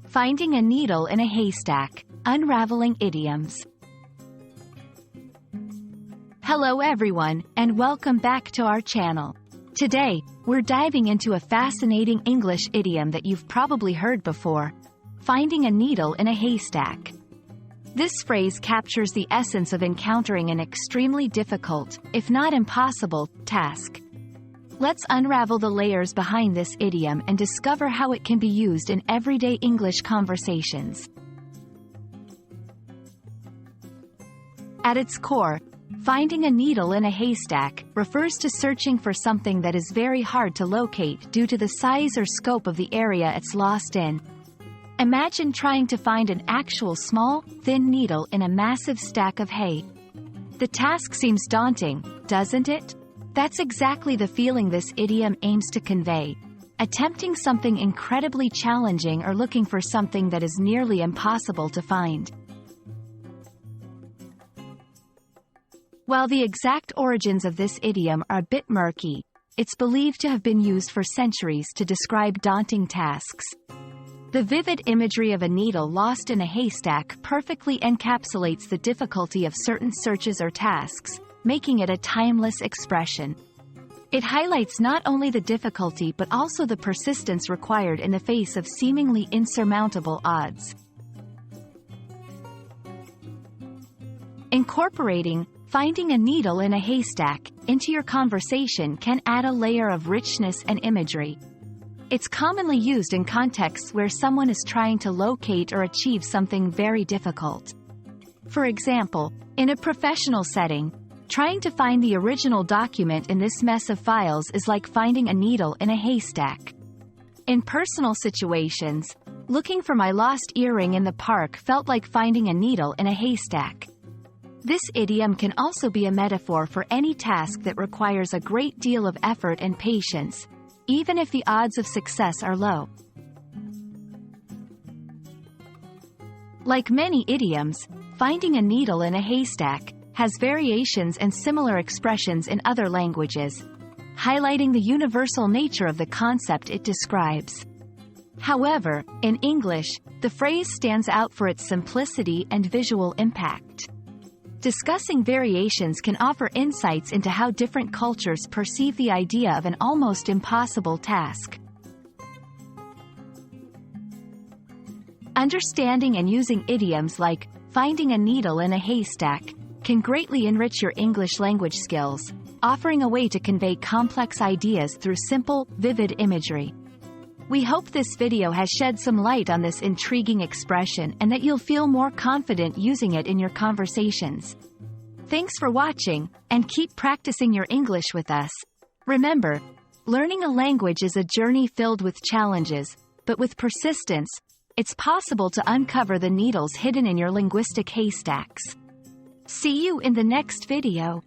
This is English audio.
Finding a needle in a haystack. Unraveling idioms. Hello everyone, and welcome back to our channel. Today, we're diving into a fascinating English idiom that you've probably heard before: finding a needle in a haystack. This phrase captures the essence of encountering an extremely difficult, if not impossible, task. Let's unravel the layers behind this idiom and discover how it can be used in everyday English conversations. At its core, finding a needle in a haystack refers to searching for something that is very hard to locate due to the size or scope of the area it's lost in. Imagine trying to find an actual small, thin needle in a massive stack of hay. The task seems daunting, doesn't it? That's exactly the feeling this idiom aims to convey. Attempting something incredibly challenging or looking for something that is nearly impossible to find. While the exact origins of this idiom are a bit murky, it's believed to have been used for centuries to describe daunting tasks. The vivid imagery of a needle lost in a haystack perfectly encapsulates the difficulty of certain searches or tasks, making it a timeless expression. It highlights not only the difficulty but also the persistence required in the face of seemingly insurmountable odds. Incorporating finding a needle in a haystack into your conversation can add a layer of richness and imagery. It's commonly used in contexts where someone is trying to locate or achieve something very difficult. For example, in a professional setting, trying to find the original document in this mess of files is like finding a needle in a haystack. In personal situations, looking for my lost earring in the park felt like finding a needle in a haystack. This idiom can also be a metaphor for any task that requires a great deal of effort and patience, even if the odds of success are low. Like many idioms, finding a needle in a haystack has variations and similar expressions in other languages, highlighting the universal nature of the concept it describes. However, in English, the phrase stands out for its simplicity and visual impact. Discussing variations can offer insights into how different cultures perceive the idea of an almost impossible task. Understanding and using idioms like finding a needle in a haystack can greatly enrich your English language skills, offering a way to convey complex ideas through simple, vivid imagery. We hope this video has shed some light on this intriguing expression and that you'll feel more confident using it in your conversations. Thanks for watching, and keep practicing your English with us. Remember, learning a language is a journey filled with challenges, but with persistence, it's possible to uncover the needles hidden in your linguistic haystacks. See you in the next video.